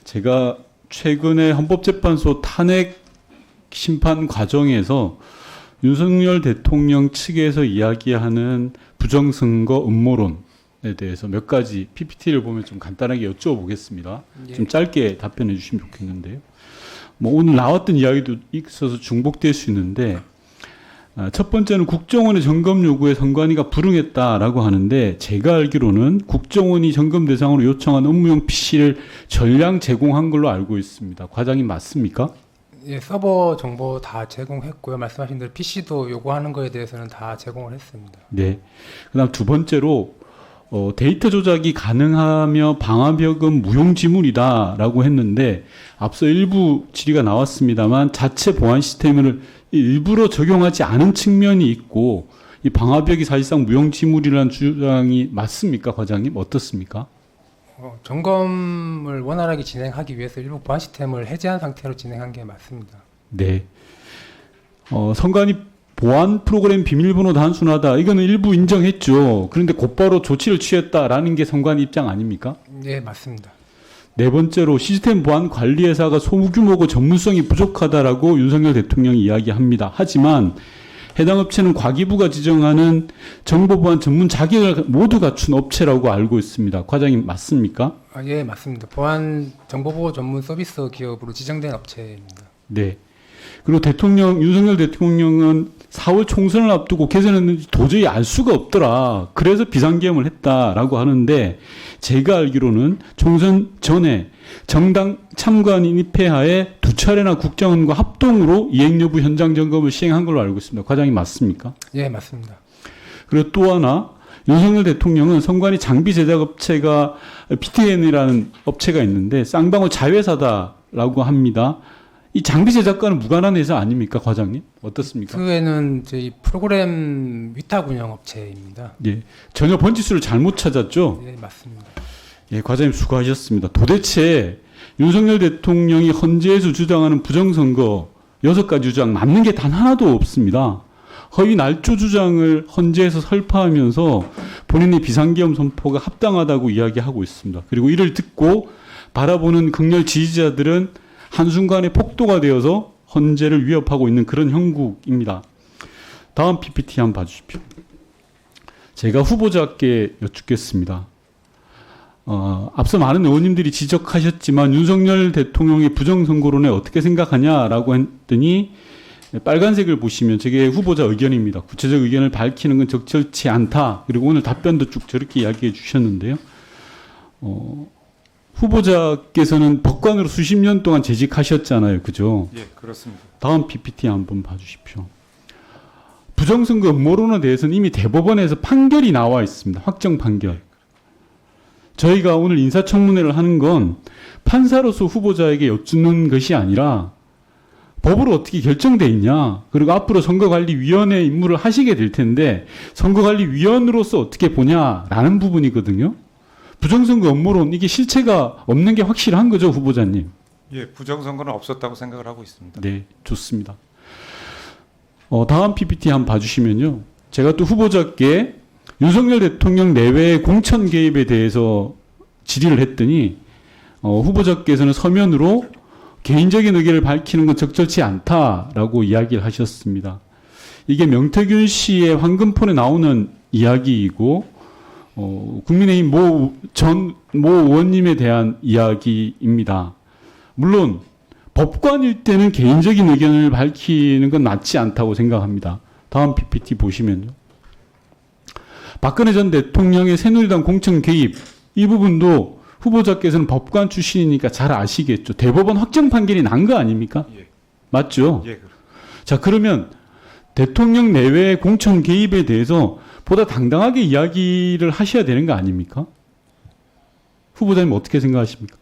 제가 최근에 헌법재판소 탄핵 심판 과정에서 윤석열 대통령 측에서 이야기하는 부정선거 음모론에 대해서 몇 가지 PPT를 보면 좀 간단하게 여쭤보겠습니다. 예. 좀 짧게 답변해 주시면 좋겠는데요. 뭐 오늘 나왔던 이야기도 있어서 중복될 수 있는데, 첫 번째는 국정원의 점검 요구에 선관위가 불응했다라고 하는데, 제가 알기로는 국정원이 점검 대상으로 요청한 업무용 PC를 전량 제공한 걸로 알고 있습니다. 과장님 맞습니까? 예, 서버 정보 다 제공했고요. 말씀하신 대로 PC도 요구하는 거에 대해서는 다 제공을 했습니다. 네. 그다음 두 번째로 데이터 조작이 가능하며 방화벽은 무용지물이다라고 했는데, 앞서 일부 질의가 나왔습니다만 자체 보안 시스템을 일부러 적용하지 않은 측면이 있고, 이 방화벽이 사실상 무용지물이라는 주장이 맞습니까, 과장님? 어떻습니까? 점검을 원활하게 진행하기 위해서 일부 보안 시스템을 해제한 상태로 진행한 게 맞습니다. 네. 선관위 보안 프로그램 비밀번호 단순하다. 이거는 일부 인정했죠. 그런데 곧바로 조치를 취했다라는 게 선관위 입장 아닙니까? 네, 맞습니다. 네 번째로 시스템 보안 관리회사가 소규모고 전문성이 부족하다라고 윤석열 대통령이 이야기합니다. 하지만 해당 업체는 과기부가 지정하는 정보보안 전문 자격을 모두 갖춘 업체라고 알고 있습니다. 과장님 맞습니까? 예, 맞습니다. 보안 정보보호 전문 서비스 기업으로 지정된 업체입니다. 네. 그리고 윤석열 대통령은 4월 총선을 앞두고 개선했는지 도저히 알 수가 없더라. 그래서 비상계엄을 했다라고 하는데, 제가 알기로는 총선 전에 정당 참관인 입회하에 2차례나 국정원과 합동으로 이행 여부 현장 점검을 시행한 걸로 알고 있습니다. 과장님 맞습니까? 예, 맞습니다. 그리고 또 하나, 윤석열 대통령은 선관위 장비 제작 업체가 PTN이라는 업체가 있는데 쌍방울 자회사다라고 합니다. 이 장비 제작과는 무관한 회사 아닙니까, 과장님? 어떻습니까? 그 외에는 저희 프로그램 위탁 운영 업체입니다. 예, 전혀 번지수를 잘못 찾았죠? 예, 맞습니다. 예, 과장님 수고하셨습니다. 도대체 윤석열 대통령이 헌재에서 주장하는 부정선거 6가지 주장 맞는 게 단 하나도 없습니다. 허위 날조 주장을 헌재에서 설파하면서 본인의 비상계엄 선포가 합당하다고 이야기하고 있습니다. 그리고 이를 듣고 바라보는 극렬 지지자들은 한순간에 폭도가 되어서 헌재를 위협하고 있는 그런 형국입니다. 다음 PPT 한번 봐주십시오. 제가 후보자께 여쭙겠습니다. 앞서 많은 의원님들이 지적하셨지만 윤석열 대통령의 부정선거론에 어떻게 생각하냐라고 했더니, 빨간색을 보시면 저게 후보자 의견입니다. 구체적 의견을 밝히는 건 적절치 않다. 그리고 오늘 답변도 쭉 저렇게 이야기해 주셨는데요. 후보자께서는 법관으로 수십 년 동안 재직하셨잖아요. 그죠? 예, 그렇습니다. 다음 PPT 한번 봐주십시오. 부정선거 음모론에 대해서는 이미 대법원에서 판결이 나와 있습니다. 확정 판결. 저희가 오늘 인사청문회를 하는 건 판사로서 후보자에게 여쭙는 것이 아니라 법으로 어떻게 결정돼 있냐, 그리고 앞으로 선거관리위원회 임무를 하시게 될 텐데 선거관리위원으로서 어떻게 보냐라는 부분이거든요. 부정선거 음모론, 이게 실체가 없는 게 확실한 거죠, 후보자님? 예, 부정선거는 없었다고 생각을 하고 있습니다. 네, 좋습니다. 다음 PPT 한번 봐주시면요. 제가 또 후보자께 윤석열 대통령 내외의 공천 개입에 대해서 질의를 했더니, 후보자께서는 서면으로 개인적인 의견을 밝히는 건 적절치 않다라고 이야기를 하셨습니다. 이게 명태균 씨의 황금폰에 나오는 이야기이고, 국민의힘 모 의원님에 대한 이야기입니다. 물론 법관일 때는 개인적인 의견을 밝히는 건 맞지 않다고 생각합니다. 다음 PPT 보시면요. 박근혜 전 대통령의 새누리당 공천 개입, 이 부분도 후보자께서는 법관 출신이니까 잘 아시겠죠. 대법원 확정 판결이 난 거 아닙니까? 예. 맞죠? 예. 자, 그러면 대통령 내외의 공천 개입에 대해서 보다 당당하게 이야기를 하셔야 되는 거 아닙니까? 후보자님 어떻게 생각하십니까?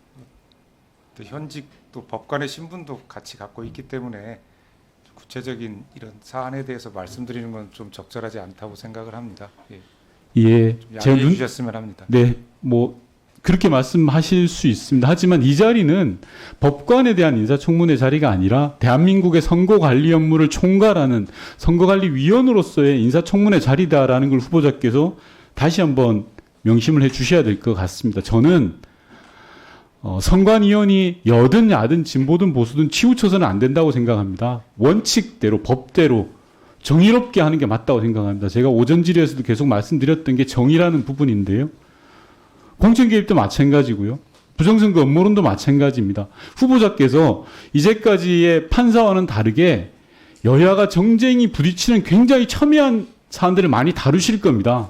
또 현직 또 법관의 신분도 같이 갖고 있기 때문에 구체적인 이런 사안에 대해서 말씀드리는 건 좀 적절하지 않다고 생각을 합니다. 예. 예, 좀 양해해 주셨으면 합니다. 네, 뭐 그렇게 말씀하실 수 있습니다. 하지만 이 자리는 법관에 대한 인사청문회 자리가 아니라 대한민국의 선거관리 업무를 총괄하는 선거관리위원으로서의 인사청문회 자리다라는 걸 후보자께서 다시 한번 명심을 해 주셔야 될 것 같습니다. 저는 선관위원이 여든 야든 진보든 보수든 치우쳐서는 안 된다고 생각합니다. 원칙대로 법대로 정의롭게 하는 게 맞다고 생각합니다. 제가 오전 질의에서도 계속 말씀드렸던 게 정의라는 부분인데요. 공천 개입도 마찬가지고요. 부정선거 음모론도 마찬가지입니다. 후보자께서 이제까지의 판사와는 다르게 여야가 정쟁이 부딪히는 굉장히 첨예한 사안들을 많이 다루실 겁니다.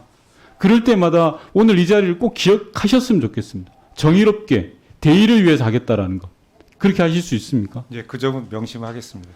그럴 때마다 오늘 이 자리를 꼭 기억하셨으면 좋겠습니다. 정의롭게 대의를 위해서 하겠다라는 것. 그렇게 하실 수 있습니까? 예, 그 점은 명심하겠습니다.